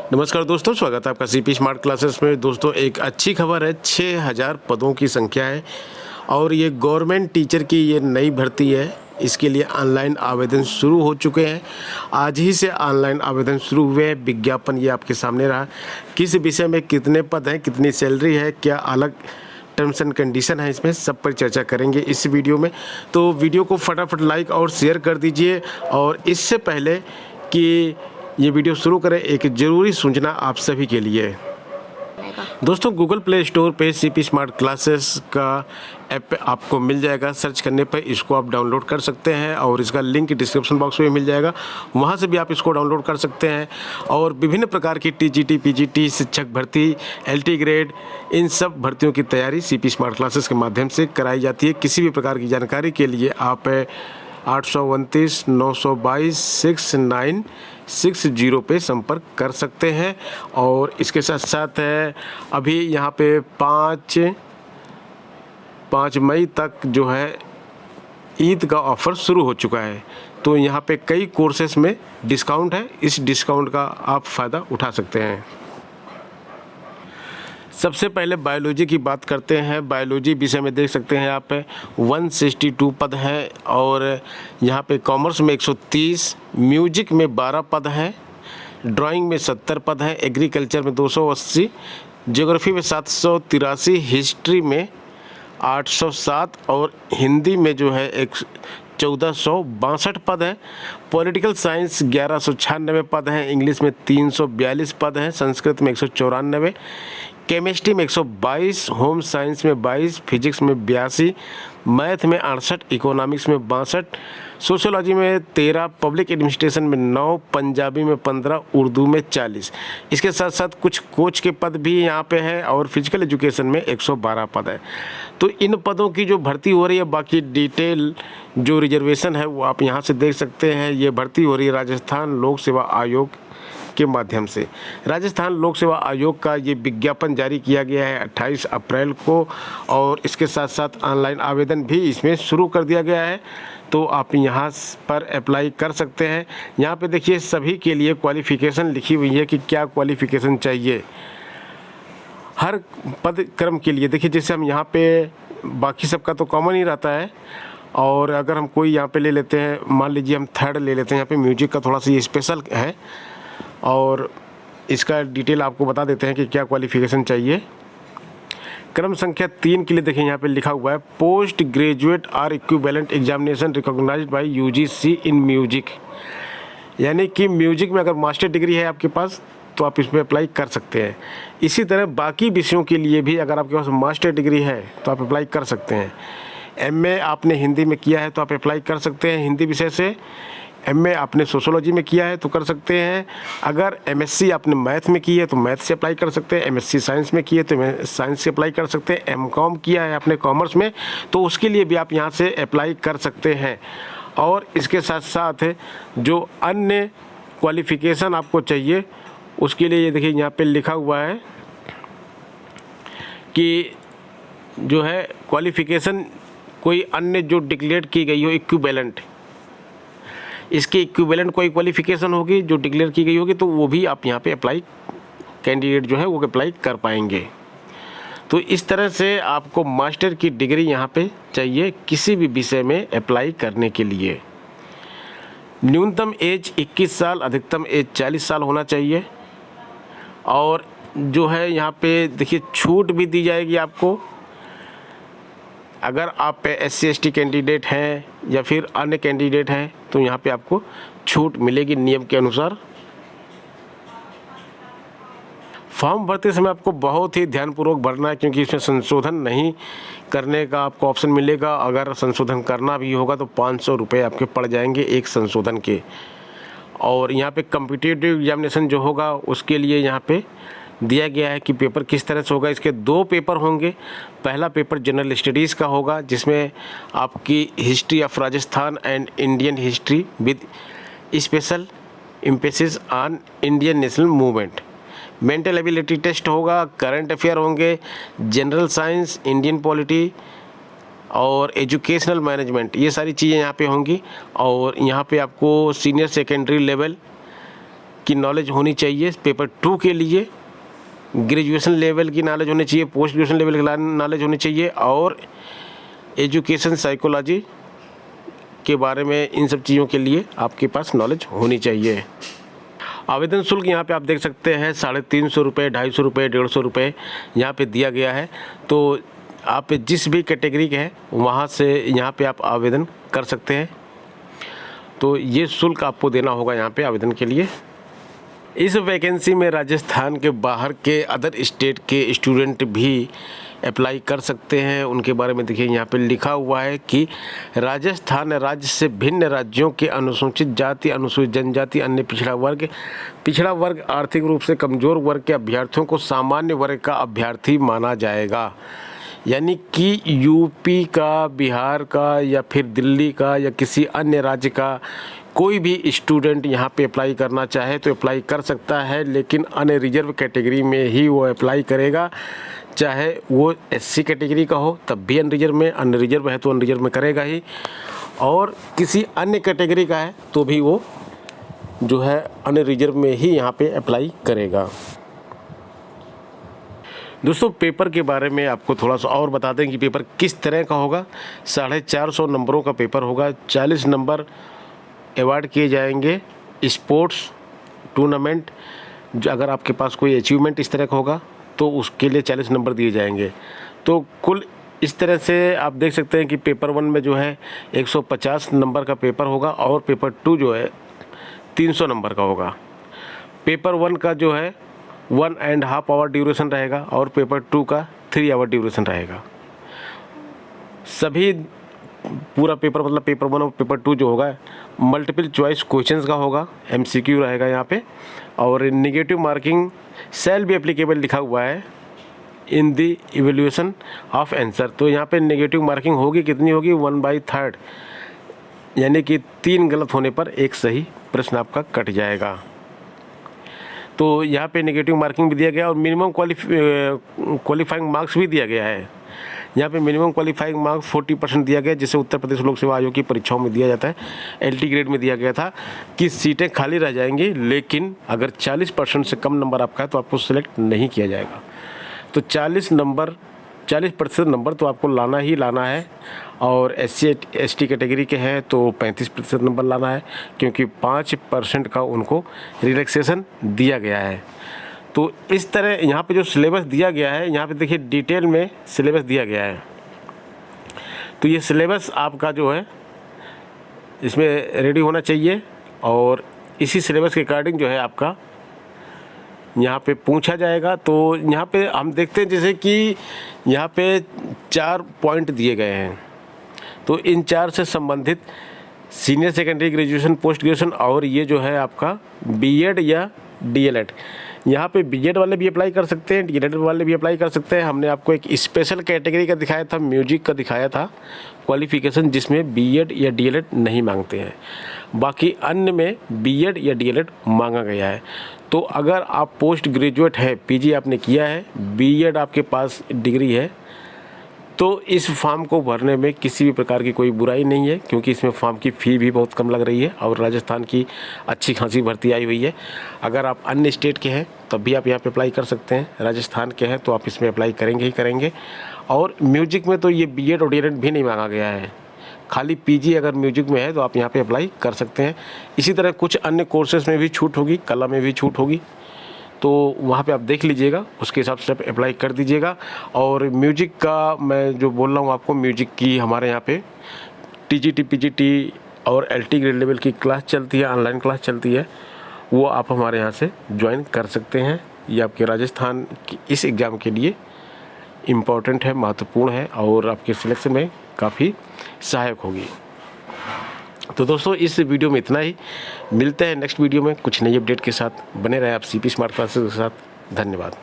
नमस्कार दोस्तों, स्वागत है आपका सीपी स्मार्ट क्लासेस में। दोस्तों, एक अच्छी खबर है। 6000 पदों की संख्या है और ये गवर्नमेंट टीचर की ये नई भर्ती है। इसके लिए ऑनलाइन आवेदन शुरू हो चुके हैं। आज ही से ऑनलाइन आवेदन शुरू हुए हैं। विज्ञापन ये आपके सामने रहा। किस विषय में कितने पद हैं, कितनी सैलरी है, क्या अलग टर्म्स एंड कंडीशन है, इसमें सब पर चर्चा करेंगे इस वीडियो में। तो वीडियो को फटाफट लाइक और शेयर कर दीजिए। और इससे पहले कि ये वीडियो शुरू करें, एक ज़रूरी सूचना आप सभी के लिए। दोस्तों, गूगल प्ले स्टोर पे सीपी स्मार्ट क्लासेस का ऐप आपको मिल जाएगा। सर्च करने पर इसको आप डाउनलोड कर सकते हैं और इसका लिंक डिस्क्रिप्शन बॉक्स में मिल जाएगा। वहाँ से भी आप इसको डाउनलोड कर सकते हैं। और विभिन्न प्रकार की टीजीटी, पीजीटी, शिक्षक भर्ती, एलटी ग्रेड, इन सब भर्तियों की तैयारी सीपी स्मार्ट क्लासेस के माध्यम से कराई जाती है। किसी भी प्रकार की जानकारी के लिए आप 829 922 6960 पे संपर्क कर सकते हैं। और इसके साथ साथ अभी यहाँ पे 5 मई तक जो है ईद का ऑफ़र शुरू हो चुका है। तो यहाँ पे कई कोर्सेस में डिस्काउंट है। इस डिस्काउंट का आप फ़ायदा उठा सकते हैं। सबसे पहले बायोलॉजी की बात करते हैं। बायोलॉजी विषय में देख सकते हैं आप 162 पद हैं। और यहाँ पे कॉमर्स में 130, म्यूजिक में 12 पद हैं, ड्राइंग में 70 पद हैं, एग्रीकल्चर में 280, ज्योग्राफी में 783, हिस्ट्री में 807 और हिंदी में जो है 1462 पद हैं। पॉलिटिकल साइंस 1196 पद हैं, इंग्लिश में 342 पद हैं, संस्कृत में 194, केमिस्ट्री में 122, होम साइंस में 22, फिजिक्स में 82, मैथ में 68, इकोनॉमिक्स में 62, सोशियोलॉजी में 13, पब्लिक एडमिनिस्ट्रेशन में 9, पंजाबी में 15, उर्दू में 40। इसके साथ साथ कुछ कोच के पद भी यहाँ पे हैं और फिजिकल एजुकेशन में 112 पद है। तो इन पदों की जो भर्ती हो रही है, बाकी डिटेल जो रिजर्वेशन है वो आप यहाँ से देख सकते हैं। ये भर्ती हो रही है राजस्थान लोक सेवा आयोग के माध्यम से। राजस्थान लोक सेवा आयोग का ये विज्ञापन जारी किया गया है 28 अप्रैल को। और इसके साथ साथ ऑनलाइन आवेदन भी इसमें शुरू कर दिया गया है। तो आप यहाँ पर अप्लाई कर सकते हैं। यहाँ पे देखिए सभी के लिए क्वालिफ़िकेशन लिखी हुई है कि क्या क्वालिफ़िकेशन चाहिए हर पद क्रम के लिए। देखिए जैसे हम यहाँ पे बाकी सबका तो कॉमन ही रहता है। और अगर हम कोई यहाँ पे ले लेते हैं, मान लीजिए हम थर्ड ले लेते हैं, यहाँ पे म्यूजिक का थोड़ा सा ये स्पेशल है। और इसका डिटेल आपको बता देते हैं कि क्या क्वालिफ़िकेशन चाहिए। क्रम संख्या 3 के लिए देखिए यहाँ पे लिखा हुआ है post graduate or equivalent examination recognised by UGC in music. यानी कि म्यूजिक में अगर मास्टर डिग्री है आपके पास तो आप इसमें अप्लाई कर सकते हैं। इसी तरह बाकी विषयों के लिए भी अगर आपके पास मास्टर डिग्री है तो आप अप्लाई कर सकते हैं। एमए आपने हिंदी में किया है तो आप अप्लाई कर सकते हैं हिंदी विषय से। एमए आपने सोशोलॉजी में किया है तो कर सकते हैं। अगर एमएससी आपने मैथ में की है तो मैथ से अप्लाई कर सकते हैं। एमएससी साइंस में की है तो साइंस से अप्लाई कर सकते हैं। एमकॉम किया है आपने कॉमर्स में तो उसके लिए भी आप यहाँ से अप्लाई कर सकते हैं। और इसके साथ साथ जो अन्य क्वालिफ़िकेशन आपको चाहिए उसके लिए ये देखिए यहाँ पे लिखा हुआ है कि जो है क्वालिफ़िकेशन कोई अन्य जो डिक्लेयर की गई हो इक्विवेलेंट, इसके इक्विवेलेंट कोई क्वालिफ़िकेशन होगी जो डिक्लेयर की गई होगी तो वो भी आप यहाँ पे अप्लाई कैंडिडेट जो है वो अप्लाई कर पाएंगे। तो इस तरह से आपको मास्टर की डिग्री यहाँ पे चाहिए किसी भी विषय में अप्लाई करने के लिए। न्यूनतम एज 21 साल, अधिकतम एज 40 साल होना चाहिए। और जो है यहाँ पे देखिए छूट भी दी जाएगी आपको। अगर आप SC ST कैंडिडेट हैं या फिर अन्य कैंडिडेट हैं तो यहाँ पे आपको छूट मिलेगी नियम के अनुसार। फॉर्म भरते समय आपको बहुत ही ध्यानपूर्वक भरना है क्योंकि इसमें संशोधन नहीं करने का आपको ऑप्शन मिलेगा। अगर संशोधन करना भी होगा तो 500 रुपये आपके पड़ जाएंगे एक संशोधन के। और यहाँ पे कॉम्पिटिटिव एग्जामिनेशन जो होगा उसके लिए यहाँ पे दिया गया है कि पेपर किस तरह से होगा। इसके 2 पेपर होंगे। पहला पेपर जनरल स्टडीज़ का होगा जिसमें आपकी history of Rajasthan and Indian history with special emphasis on Indian national movement. Mental ability test होगा, करंट अफेयर होंगे, जनरल साइंस, इंडियन पॉलिटी और एजुकेशनल मैनेजमेंट, ये सारी चीज़ें यहाँ पे होंगी। और यहाँ पे आपको सीनियर सेकेंडरी लेवल की नॉलेज होनी चाहिए पेपर 2 के लिए, ग्रेजुएशन लेवल की नॉलेज होनी चाहिए, पोस्ट ग्रेजुएशन लेवल की नॉलेज होनी चाहिए और एजुकेशन साइकोलॉजी के बारे में, इन सब चीज़ों के लिए आपके पास नॉलेज होनी चाहिए। आवेदन शुल्क यहाँ पे आप देख सकते हैं 350 रुपये, 250 रुपये, 150 रुपये यहाँ पे दिया गया है। तो आप जिस भी कैटेगरी के हैं वहाँ से यहाँ पे आप आवेदन कर सकते हैं। तो ये शुल्क आपको देना होगा यहाँ पे आवेदन के लिए। इस वैकेंसी में राजस्थान के बाहर के अदर स्टेट के स्टूडेंट भी अप्लाई कर सकते हैं। उनके बारे में देखिए यहाँ पे लिखा हुआ है कि राजस्थान राज्य से भिन्न राज्यों के अनुसूचित जाति, अनुसूचित जनजाति, अन्य पिछड़ा वर्ग, आर्थिक रूप से कमज़ोर वर्ग के अभ्यर्थियों को सामान्य वर्ग का अभ्यर्थी माना जाएगा। यानी कि यूपी का, बिहार का या फिर दिल्ली का या किसी अन्य राज्य का कोई भी स्टूडेंट यहाँ पे अप्लाई करना चाहे तो अप्लाई कर सकता है, लेकिन अनरिजर्व कैटेगरी में ही वो अप्लाई करेगा। चाहे वो एससी कैटेगरी का हो तब भी अनरिजर्व में, अनरिजर्व है तो अनरिजर्व में करेगा ही, और किसी अन्य कैटेगरी का है तो भी वो जो है अनरिजर्व में ही यहाँ पे अप्लाई करेगा। दोस्तों पेपर के बारे में आपको थोड़ा सा और बता दें कि पेपर किस तरह का होगा। 450 नंबरों का पेपर होगा। 40 नंबर अवार्ड किए जाएंगे स्पोर्ट्स टूर्नामेंट, जो अगर आपके पास कोई अचीवमेंट इस तरह का होगा तो उसके लिए 40 नंबर दिए जाएंगे। तो कुल इस तरह से आप देख सकते हैं कि पेपर 1 में जो है 150 नंबर का पेपर होगा और पेपर 2 जो है 300 नंबर का होगा। पेपर 1 का जो है 1.5 आवर ड्यूरेशन रहेगा और पेपर 2 का 3 आवर ड्यूरेशन रहेगा। सभी पूरा पेपर मतलब पेपर 1 और पेपर 2 जो होगा मल्टीपल चॉइस क्वेश्चंस का होगा, MCQ रहेगा यहाँ पे, और negative marking shall be applicable लिखा हुआ है in the evaluation of answer. तो यहाँ पे नेगेटिव मार्किंग होगी, कितनी होगी 1/3, यानी कि 3 गलत होने पर एक सही प्रश्न आपका कट जाएगा। तो यहाँ पे नेगेटिव मार्किंग भी दिया गया और मिनिमम क्वालिफाइंग मार्क्स भी दिया गया है। यहाँ पे मिनिमम क्वालिफाइंग मार्क्स 40% दिया गया, जिसे उत्तर प्रदेश लोक सेवा आयोग की परीक्षाओं में दिया जाता है। LT ग्रेड में दिया गया था कि सीटें खाली रह जाएंगी, लेकिन अगर 40% से कम नंबर आपका है तो आपको सिलेक्ट नहीं किया जाएगा। तो 40% नंबर तो आपको लाना ही लाना है, और SC ST कैटेगरी के हैं तो 35% नंबर लाना है, क्योंकि 5% का उनको रिलैक्सेशन दिया गया है। तो इस तरह यहाँ पे जो सिलेबस दिया गया है, यहाँ पे देखिए डिटेल में सिलेबस दिया गया है। तो ये सिलेबस आपका जो है इसमें रेडी होना चाहिए, और इसी सिलेबस के अकॉर्डिंग जो है आपका यहाँ पे पूछा जाएगा। तो यहाँ पे हम देखते हैं जैसे कि यहाँ पे 4 पॉइंट दिए गए हैं, तो इन 4 से संबंधित senior secondary, graduation, post graduation और ये जो है आपका BEd या DLED। यहाँ पे BEd वाले भी अप्लाई कर सकते हैं, DLED वाले भी अप्लाई कर सकते हैं। हमने आपको एक स्पेशल कैटेगरी का दिखाया था, म्यूजिक का दिखाया था क्वालिफिकेशन, जिसमें BEd या DLED नहीं मांगते हैं। बाकी अन्य में BEd या DLED मांगा गया है। तो अगर आप पोस्ट ग्रेजुएट है, PG आपने किया है, BEd आपके पास डिग्री है, तो इस फॉर्म को भरने में किसी भी प्रकार की कोई बुराई नहीं है, क्योंकि इसमें फॉर्म की फ़ी भी बहुत कम लग रही है और राजस्थान की अच्छी खासी भर्ती आई हुई है। अगर आप अन्य स्टेट के हैं तब भी आप यहाँ पे अप्लाई कर सकते हैं, राजस्थान के हैं तो आप इसमें अप्लाई करेंगे ही करेंगे। और म्यूजिक में तो ये BEd और DLED भी नहीं मांगा गया है, खाली PG अगर म्यूजिक में है तो आप यहाँ पे अप्लाई कर सकते हैं। इसी तरह कुछ अन्य कोर्सेज में भी छूट होगी, कला में भी छूट होगी, तो वहाँ पे आप देख लीजिएगा, उसके हिसाब से आप अप्लाई कर दीजिएगा। और म्यूजिक का मैं जो बोल रहा हूँ आपको, म्यूजिक की हमारे यहाँ पे TGT, PGT और LT ग्रेड लेवल की क्लास चलती है, ऑनलाइन क्लास चलती है, वो आप हमारे यहाँ से ज्वाइन कर सकते हैं। ये आपके राजस्थान की इस एग्ज़ाम के लिए इम्पॉर्टेंट है, महत्वपूर्ण है और आपके सिलेक्शन में काफ़ी सहायक होगी। तो दोस्तों इस वीडियो में इतना ही, मिलते हैं नेक्स्ट वीडियो में कुछ नई अपडेट के साथ। बने रहे आप CP स्मार्ट क्लासेस के साथ। धन्यवाद।